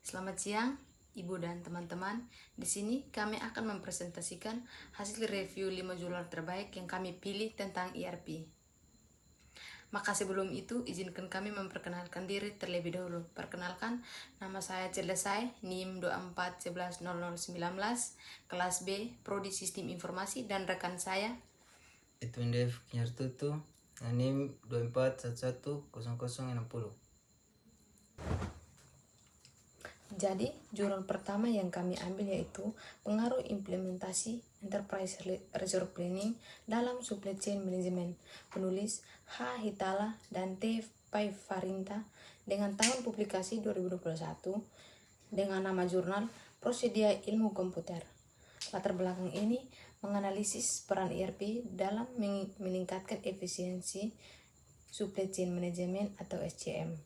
Selamat siang, Ibu dan teman-teman. Di sini kami akan mempresentasikan hasil review 5 jurnal terbaik yang kami pilih tentang ERP. Maka sebelum itu, izinkan kami memperkenalkan diri terlebih dahulu. Perkenalkan, nama saya Cerdasai, NIM 24110019, kelas B, Prodi Sistem Informasi, dan rekan saya Itu Dev Kinyartutu, NIM 24110060. Jadi, jurnal pertama yang kami ambil yaitu pengaruh implementasi Enterprise Resource Planning dalam Supply Chain Management, penulis H. Hitala dan T. Paivarinta, dengan tahun publikasi 2021 dengan nama jurnal Prosedia Ilmu Komputer. Latar belakang ini menganalisis peran ERP dalam meningkatkan efisiensi Supply Chain Management atau SCM.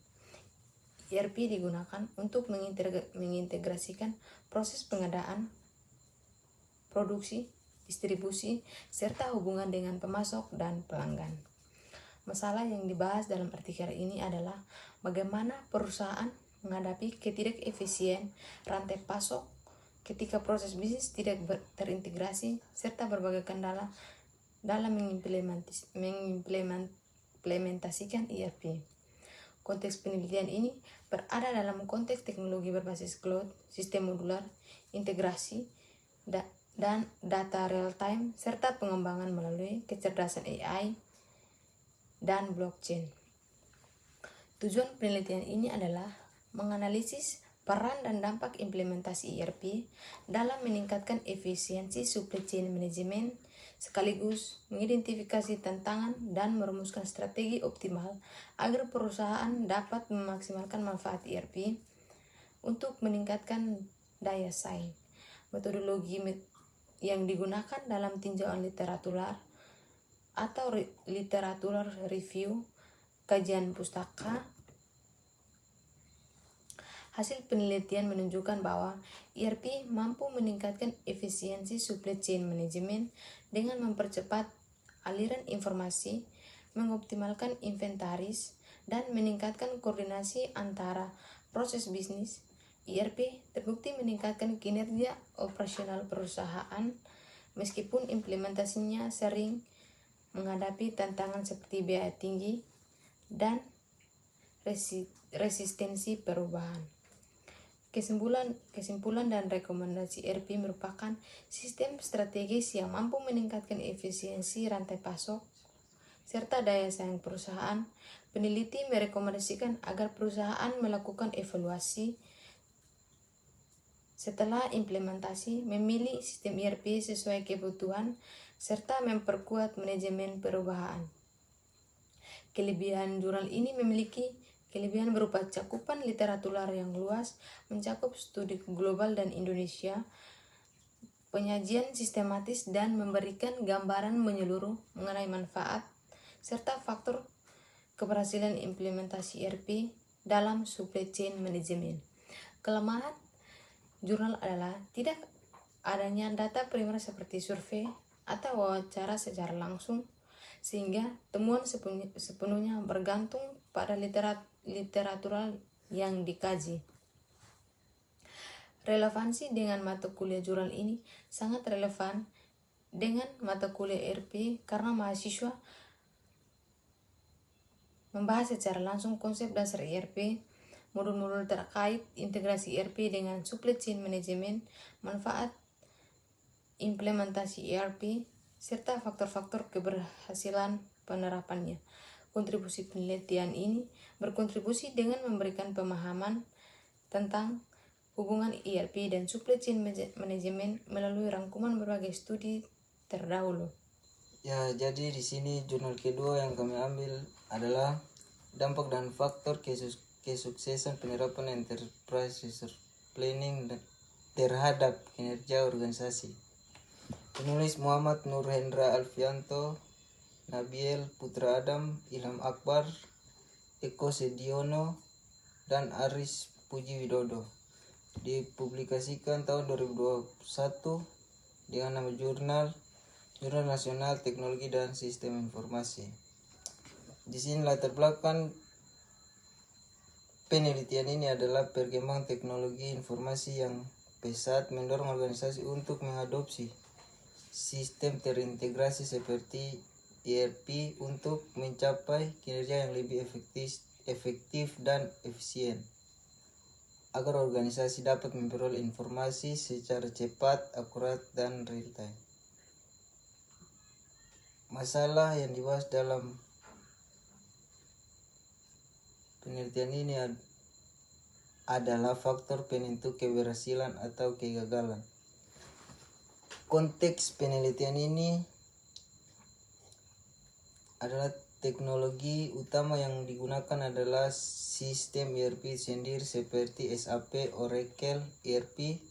ERP digunakan untuk mengintegrasikan proses pengadaan, produksi, distribusi, serta hubungan dengan pemasok dan pelanggan. Masalah yang dibahas dalam artikel ini adalah bagaimana perusahaan menghadapi ketidakefisien rantai pasok ketika proses bisnis tidak terintegrasi serta berbagai kendala dalam mengimplementasikan ERP. Konteks penelitian ini berada dalam konteks teknologi berbasis cloud, sistem modular, integrasi, dan data real-time, serta pengembangan melalui kecerdasan AI dan blockchain. Tujuan penelitian ini adalah menganalisis peran dan dampak implementasi ERP dalam meningkatkan efisiensi supply chain management, sekaligus mengidentifikasi tantangan dan merumuskan strategi optimal agar perusahaan dapat memaksimalkan manfaat ERP untuk meningkatkan daya saing. Metodologi yang digunakan dalam tinjauan literatur atau literatur review, kajian pustaka. Hasil penelitian menunjukkan bahwa ERP mampu meningkatkan efisiensi supply chain management dengan mempercepat aliran informasi, mengoptimalkan inventaris, dan meningkatkan koordinasi antara proses bisnis. ERP terbukti meningkatkan kinerja operasional perusahaan meskipun implementasinya sering menghadapi tantangan seperti biaya tinggi dan resistensi perubahan. Kesimpulan dan rekomendasi ERP merupakan sistem strategis yang mampu meningkatkan efisiensi rantai pasok serta daya saing perusahaan. Peneliti merekomendasikan agar perusahaan melakukan evaluasi setelah implementasi, memilih sistem ERP sesuai kebutuhan, serta memperkuat manajemen perubahan. Kelebihan jurnal ini memiliki kelebihan berupa cakupan literatur yang luas, mencakup studi global dan Indonesia, penyajian sistematis, dan memberikan gambaran menyeluruh mengenai manfaat, serta faktor keberhasilan implementasi ERP dalam supply chain management. Kelemahan jurnal adalah tidak adanya data primer seperti survei atau wawancara secara langsung, sehingga temuan sepenuhnya bergantung pada literatur yang dikaji. Relevansi dengan mata kuliah jurnal ini sangat relevan dengan mata kuliah ERP karena mahasiswa membahas secara langsung konsep dasar ERP, modul-modul terkait integrasi ERP dengan supply chain management, manfaat implementasi ERP, serta faktor-faktor keberhasilan penerapannya. Kontribusi penelitian ini berkontribusi dengan memberikan pemahaman tentang hubungan ERP dan supply chain management melalui rangkuman berbagai studi terdahulu. Ya, jadi di sini jurnal kedua yang kami ambil adalah dampak dan faktor kesuksesan penerapan Enterprise Resource Planning terhadap kinerja organisasi. Penulis Muhammad Nur Hendra Alfianto, Nabiel Putra Adam, Ilham Akbar, Eko Sediono, dan Aris Puji Widodo. Dipublikasikan tahun 2021 dengan nama Jurnal Nasional Teknologi dan Sistem Informasi. Di sini latar belakang penelitian ini adalah perkembangan teknologi informasi yang pesat mendorong organisasi untuk mengadopsi sistem terintegrasi seperti ERP untuk mencapai kinerja yang lebih efektif dan efisien, agar organisasi dapat memperoleh informasi secara cepat, akurat, dan real time. Masalah yang dibahas dalam penelitian ini adalah faktor penentu keberhasilan atau kegagalan. Konteks penelitian ini adalah teknologi utama yang digunakan adalah sistem ERP sendiri seperti SAP, Oracle, ERP,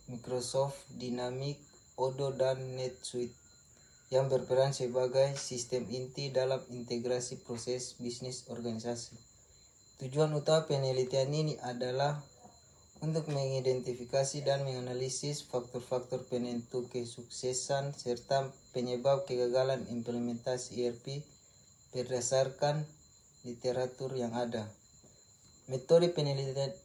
Microsoft Dynamics, Odoo, dan NetSuite yang berperan sebagai sistem inti dalam integrasi proses bisnis organisasi. Tujuan utama penelitian ini adalah untuk mengidentifikasi dan menganalisis faktor-faktor penentu kesuksesan serta penyebab kegagalan implementasi ERP berdasarkan literatur yang ada. Metode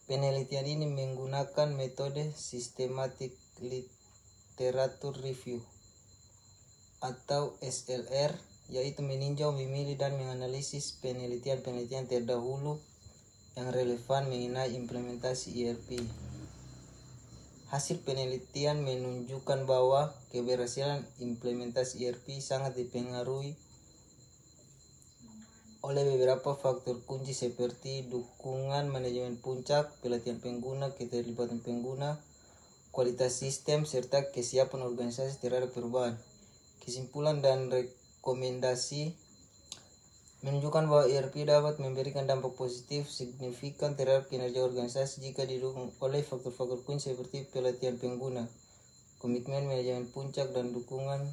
penelitian ini menggunakan metode Systematic Literature Review atau SLR, yaitu meninjau, memilih, dan menganalisis penelitian-penelitian terdahulu yang relevan mengenai implementasi ERP. Hasil penelitian menunjukkan bahwa keberhasilan implementasi ERP sangat dipengaruhi oleh beberapa faktor kunci seperti dukungan manajemen puncak, pelatihan pengguna, keterlibatan pengguna, kualitas sistem, serta kesiapan organisasi terhadap perubahan. Kesimpulan dan rekomendasi menunjukkan bahwa ERP dapat memberikan dampak positif signifikan terhadap kinerja organisasi jika didukung oleh faktor-faktor kunci seperti pelatihan pengguna, komitmen manajemen puncak, dan dukungan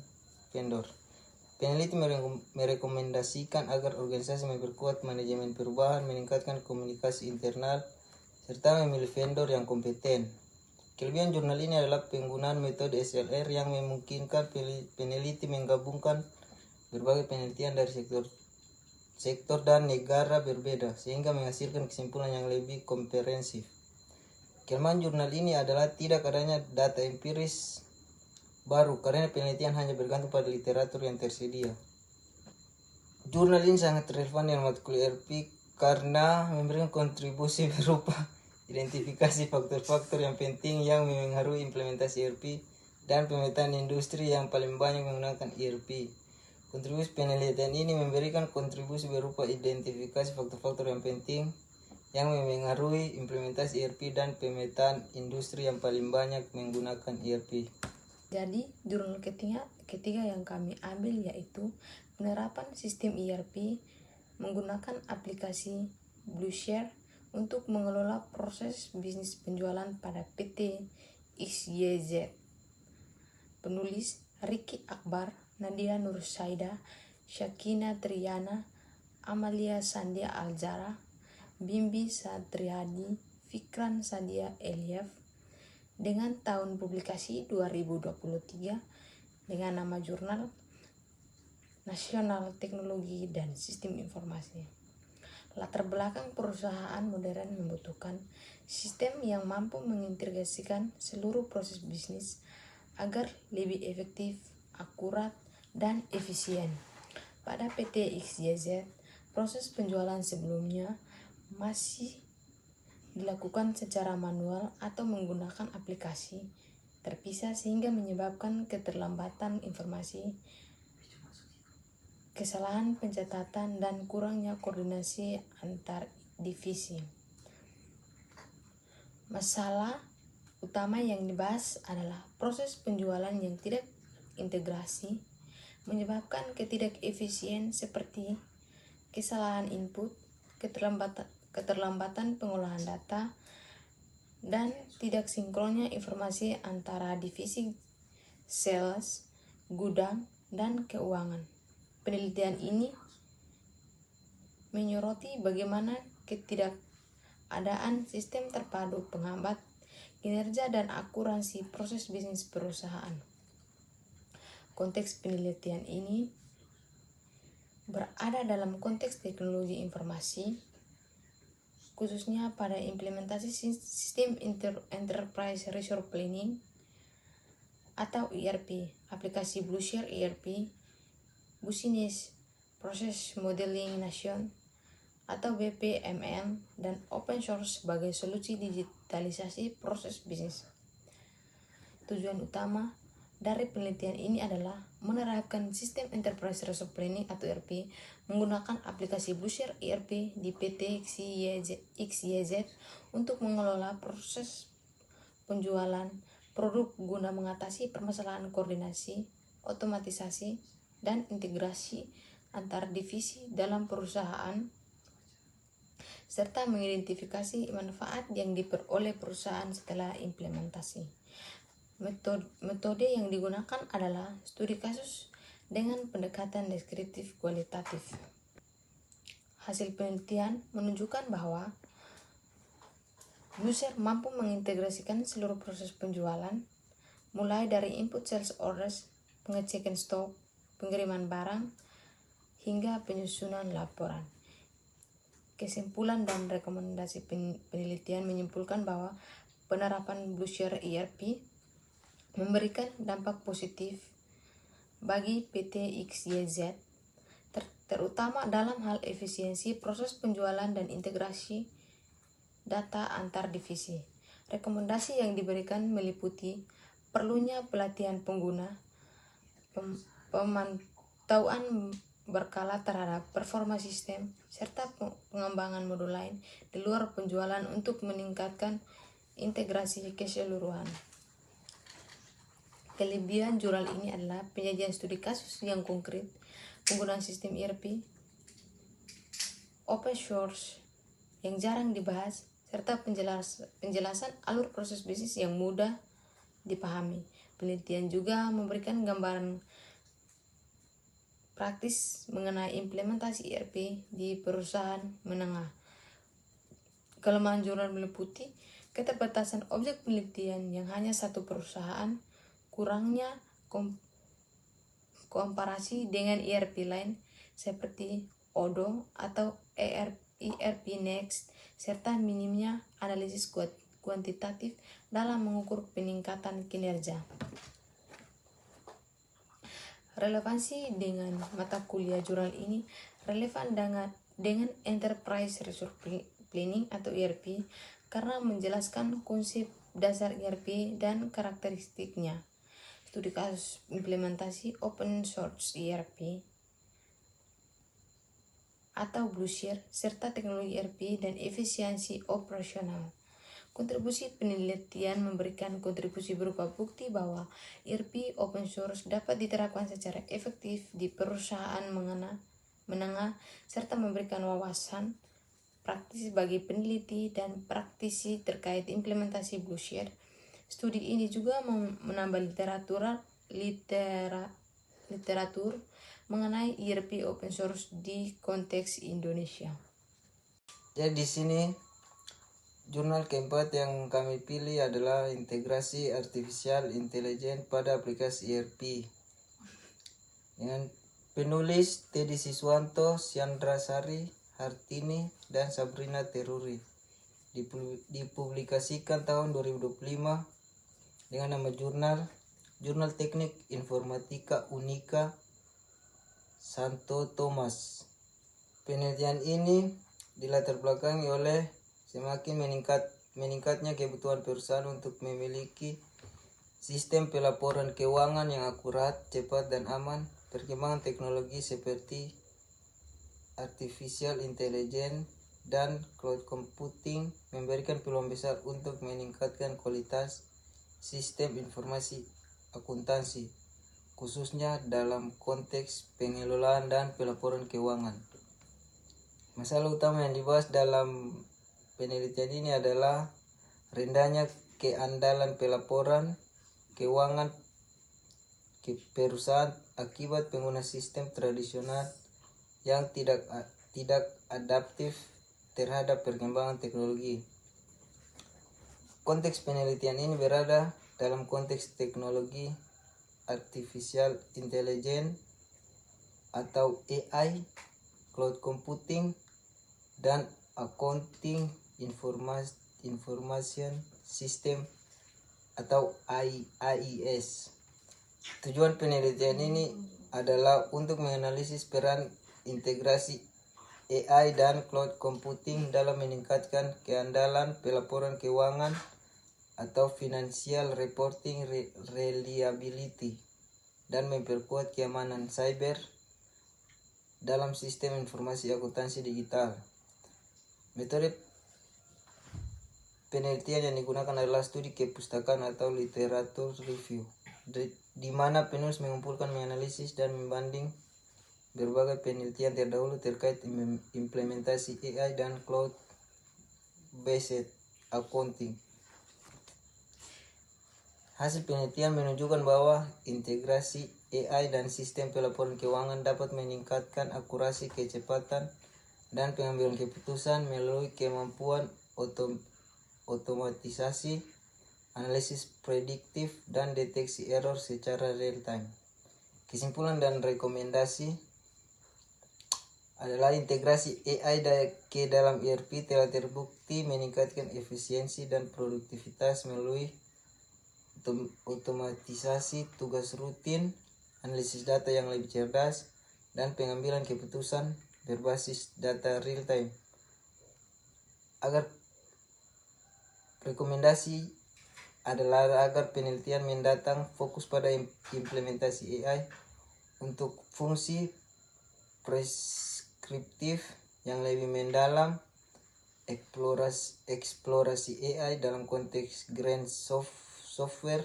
vendor. Peneliti merekomendasikan agar organisasi memperkuat manajemen perubahan, meningkatkan komunikasi internal, serta memilih vendor yang kompeten. Kelebihan jurnal ini adalah penggunaan metode SLR yang memungkinkan peneliti menggabungkan berbagai penelitian dari sektor dan negara berbeda sehingga menghasilkan kesimpulan yang lebih komprehensif. Kelemahan jurnal ini adalah tidak adanya data empiris baru karena penelitian hanya bergantung pada literatur yang tersedia. Jurnal ini sangat relevan dengan matkul ERP karena memberikan kontribusi berupa identifikasi faktor-faktor yang penting yang mempengaruhi implementasi ERP dan pemetaan industri yang paling banyak menggunakan ERP. Kontribusi penelitian ini memberikan kontribusi berupa identifikasi faktor-faktor yang penting yang mempengaruhi implementasi ERP dan pemetaan industri yang paling banyak menggunakan ERP. Jadi, jurnal ketiga yang kami ambil yaitu penerapan sistem ERP menggunakan aplikasi Blueshare untuk mengelola proses bisnis penjualan pada PT XYZ. Penulis Riki Akbar, Nadia Nursaida, Syakina Triana, Amalia Sandia Alzara, Bimbi Satriadi, Fikran Sadia Eliaf, dengan tahun publikasi 2023 dengan nama jurnal Nasional Teknologi dan Sistem Informasi. Latar belakang perusahaan modern membutuhkan sistem yang mampu mengintegrasikan seluruh proses bisnis agar lebih efektif, akurat, dan efisien. Pada PT XYZ, proses penjualan sebelumnya masih dilakukan secara manual atau menggunakan aplikasi terpisah sehingga menyebabkan keterlambatan informasi, kesalahan pencatatan, dan kurangnya koordinasi antar divisi. Masalah utama yang dibahas adalah proses penjualan yang tidak integrasi menyebabkan ketidakefisien seperti kesalahan input, keterlambatan pengolahan data, dan tidak sinkronnya informasi antara divisi sales, gudang, dan keuangan. Penelitian ini menyoroti bagaimana ketidakadaan sistem terpadu penghambat kinerja dan akurasi proses bisnis perusahaan. Konteks penelitian ini berada dalam konteks teknologi informasi khususnya pada implementasi sistem Enterprise Resource Planning atau ERP, aplikasi Blueshare ERP, Business Process Modeling Nation atau BPMN, dan open source sebagai solusi digitalisasi proses bisnis. Tujuan utama dari penelitian ini adalah menerapkan sistem Enterprise Resource Planning atau ERP menggunakan aplikasi Blueshare ERP di PT XYZ untuk mengelola proses penjualan produk guna mengatasi permasalahan koordinasi, otomatisasi, dan integrasi antar divisi dalam perusahaan, serta mengidentifikasi manfaat yang diperoleh perusahaan setelah implementasi. Metode yang digunakan adalah studi kasus dengan pendekatan deskriptif kualitatif. Hasil penelitian menunjukkan bahwa Blueshare mampu mengintegrasikan seluruh proses penjualan, mulai dari input sales orders, pengecekan stok, pengiriman barang, hingga penyusunan laporan. Kesimpulan dan rekomendasi penelitian menyimpulkan bahwa penerapan Blueshare ERP memberikan dampak positif bagi PT XYZ, terutama dalam hal efisiensi proses penjualan dan integrasi data antar divisi. Rekomendasi yang diberikan meliputi perlunya pelatihan pengguna, pemantauan berkala terhadap performa sistem, serta pengembangan modul lain di luar penjualan untuk meningkatkan integrasi keseluruhan. Kelebihan jurnal ini adalah penyajian studi kasus yang konkret, penggunaan sistem ERP, open source yang jarang dibahas, serta penjelasan alur proses bisnis yang mudah dipahami. Penelitian juga memberikan gambaran praktis mengenai implementasi ERP di perusahaan menengah. Kelemahan jurnal meliputi keterbatasan objek penelitian yang hanya satu perusahaan, kurangnya komparasi dengan ERP lain seperti Odoo atau ERP Next, serta minimnya analisis kuantitatif dalam mengukur peningkatan kinerja. Relevansi dengan mata kuliah jurnal ini relevan dengan Enterprise Resource Planning atau ERP karena menjelaskan konsep dasar ERP dan karakteristiknya, studi kasus implementasi open source ERP atau Blueshare, serta teknologi ERP dan efisiensi operasional. Kontribusi penelitian memberikan kontribusi berupa bukti bahwa ERP open source dapat diterapkan secara efektif di perusahaan menengah, serta memberikan wawasan praktis bagi peneliti dan praktisi terkait implementasi Blueshare. Studi ini juga menambah literatur mengenai ERP open source di konteks Indonesia. Jadi di sini jurnal keempat yang kami pilih adalah integrasi artificial intelligence pada aplikasi ERP dengan penulis Teddy Siswanto, Syandra Sari, Hartini, dan Sabrina Teruri. Dipublikasikan tahun 2025 dengan nama Jurnal Teknik Informatika Unika Santo Thomas. Penelitian ini dilatar belakangi oleh semakin meningkatnya kebutuhan perusahaan untuk memiliki sistem pelaporan keuangan yang akurat, cepat, dan aman. Perkembangan teknologi seperti artificial intelligence dan cloud computing memberikan peluang besar untuk meningkatkan kualitas sistem informasi akuntansi, khususnya dalam konteks pengelolaan dan pelaporan keuangan. Masalah utama yang dibahas dalam penelitian ini adalah rendahnya keandalan pelaporan keuangan ke perusahaan akibat pengguna sistem tradisional yang tidak adaptif terhadap perkembangan teknologi. Konteks penelitian ini berada dalam konteks teknologi artificial intelligence atau AI, cloud computing, dan accounting Information System atau AIS. Tujuan penelitian ini adalah untuk menganalisis peran integrasi AI dan cloud computing dalam meningkatkan keandalan pelaporan keuangan atau financial reporting reliability dan memperkuat keamanan cyber dalam sistem informasi akuntansi digital. Metode penelitian yang digunakan adalah studi kepustakaan atau literatur review, di mana penulis mengumpulkan, menganalisis, dan membanding berbagai penelitian terdahulu terkait implementasi AI dan cloud-based accounting. Hasil penelitian menunjukkan bahwa integrasi AI dan sistem pelaporan keuangan dapat meningkatkan akurasi, kecepatan, dan pengambilan keputusan melalui kemampuan otomatisasi, analisis prediktif, dan deteksi error secara real time. Kesimpulan dan rekomendasi adalah integrasi AI ke dalam ERP telah terbukti meningkatkan efisiensi dan produktivitas melalui otomatisasi tugas rutin, analisis data yang lebih cerdas, dan pengambilan keputusan berbasis data real time. Rekomendasi adalah agar penelitian mendatang fokus pada implementasi AI untuk fungsi preskriptif yang lebih mendalam, eksplorasi AI dalam konteks grand software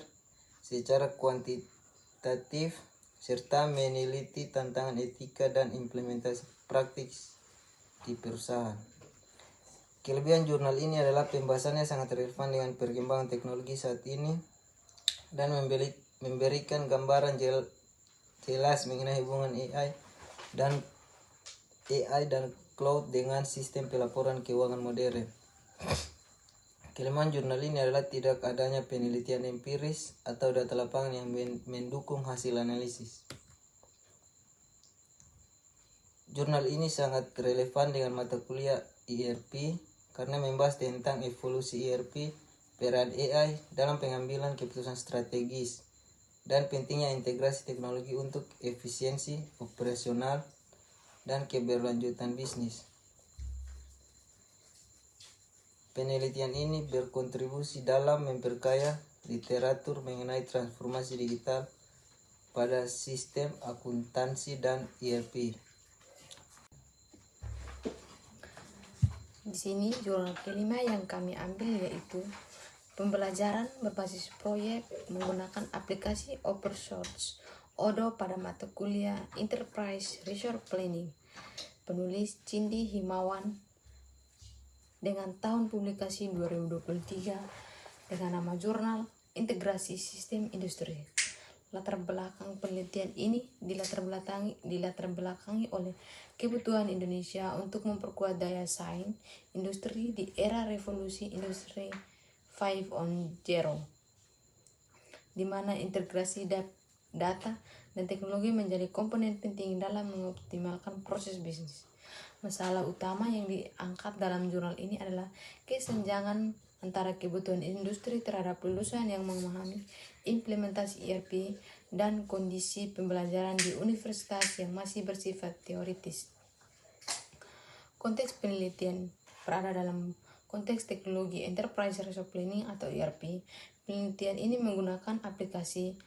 secara kuantitatif, serta meneliti tantangan etika dan implementasi praktis di perusahaan. Kelebihan jurnal ini adalah pembahasannya sangat relevan dengan perkembangan teknologi saat ini dan memberikan gambaran jelas mengenai hubungan AI dan cloud dengan sistem pelaporan keuangan modern. Kelemahan jurnal ini adalah tidak adanya penelitian empiris atau data lapangan yang mendukung hasil analisis. Jurnal ini sangat relevan dengan mata kuliah ERP karena membahas tentang evolusi ERP, peran AI dalam pengambilan keputusan strategis, dan pentingnya integrasi teknologi untuk efisiensi operasional dan keberlanjutan bisnis. Penelitian ini berkontribusi dalam memperkaya literatur mengenai transformasi digital pada sistem akuntansi dan ERP. Di sini jurnal kelima yang kami ambil yaitu pembelajaran berbasis proyek menggunakan aplikasi open source Odoo pada mata kuliah Enterprise Resource Planning. Penulis Cindy Himawan dengan tahun publikasi 2023 dengan nama jurnal Integrasi Sistem Industri. Latar belakang penelitian ini dilatar belakangi oleh kebutuhan Indonesia untuk memperkuat daya saing industri di era revolusi industri 5.0, di mana integrasi data dan teknologi menjadi komponen penting dalam mengoptimalkan proses bisnis. Masalah utama yang diangkat dalam jurnal ini adalah kesenjangan antara kebutuhan industri terhadap lulusan yang memahami implementasi ERP dan kondisi pembelajaran di universitas yang masih bersifat teoritis. Konteks penelitian berada dalam konteks teknologi Enterprise Resource Planning atau ERP. Penelitian ini menggunakan aplikasi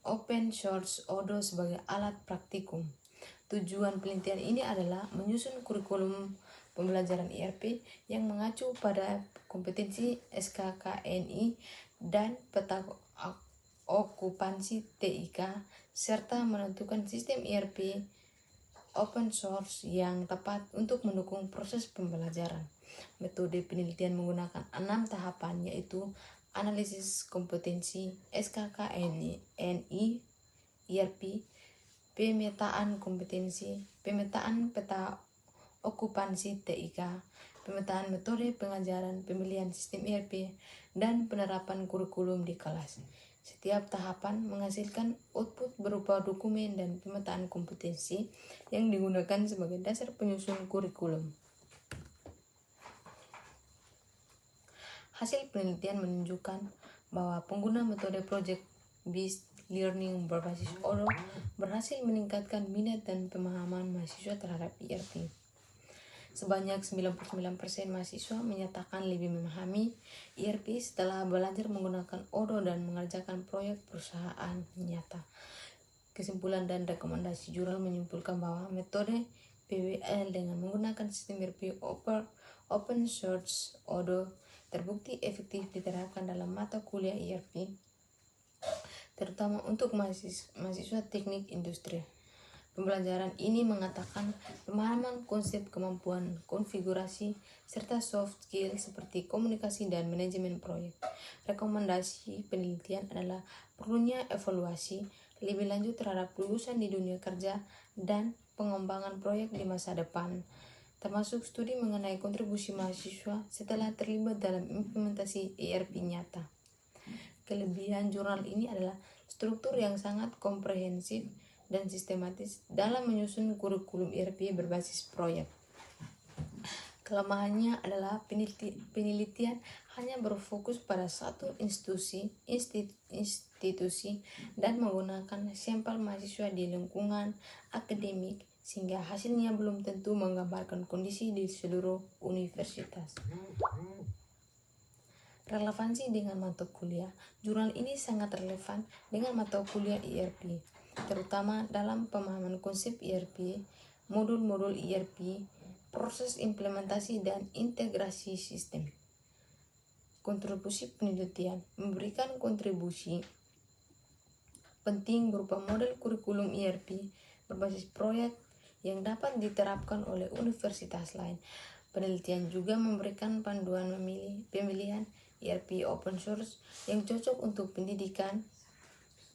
open source Odoo sebagai alat praktikum. Tujuan penelitian ini adalah menyusun kurikulum pembelajaran ERP yang mengacu pada kompetensi SKKNI dan peta okupansi TIK, serta menentukan sistem ERP open source yang tepat untuk mendukung proses pembelajaran. Metode penelitian menggunakan 6 tahapan, yaitu analisis kompetensi SKKNI ERP, pemetaan kompetensi, pemetaan peta okupansi TIK, pemetaan metode pengajaran, pemilihan sistem ERP, dan penerapan kurikulum di kelas. Setiap tahapan menghasilkan output berupa dokumen dan pemetaan kompetensi yang digunakan sebagai dasar penyusun kurikulum. Hasil penelitian menunjukkan bahwa pengguna metode project-based learning berbasis Odoo berhasil meningkatkan minat dan pemahaman mahasiswa terhadap ERP. Sebanyak 99% mahasiswa menyatakan lebih memahami ERP setelah belajar menggunakan Odoo dan mengerjakan proyek perusahaan nyata. Kesimpulan dan rekomendasi jurnal menyimpulkan bahwa metode PBL dengan menggunakan sistem ERP open source Odoo terbukti efektif diterapkan dalam mata kuliah ERP, terutama untuk mahasiswa teknik industri. Pembelajaran ini mengatakan pemahaman konsep kemampuan konfigurasi serta soft skill seperti komunikasi dan manajemen proyek. Rekomendasi penelitian adalah perlunya evaluasi lebih lanjut terhadap lulusan di dunia kerja dan pengembangan proyek di masa depan, termasuk studi mengenai kontribusi mahasiswa setelah terlibat dalam implementasi ERP nyata. Kelebihan jurnal ini adalah struktur yang sangat komprehensif dan sistematis dalam menyusun kurikulum ERP berbasis proyek. Kelemahannya adalah penelitian hanya berfokus pada satu institusi dan menggunakan sampel mahasiswa di lingkungan akademik, sehingga hasilnya belum tentu menggambarkan kondisi di seluruh universitas. Relevansi dengan mata kuliah, jurnal ini sangat relevan dengan mata kuliah ERP, terutama dalam pemahaman konsep ERP, modul-modul ERP, proses implementasi dan integrasi sistem. Kontribusi penelitian memberikan kontribusi penting berupa model kurikulum ERP berbasis proyek yang dapat diterapkan oleh universitas lain. Penelitian juga memberikan panduan pemilihan ERP open source yang cocok untuk pendidikan,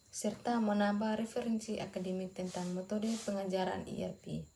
serta menambah referensi akademik tentang metode pengajaran ERP.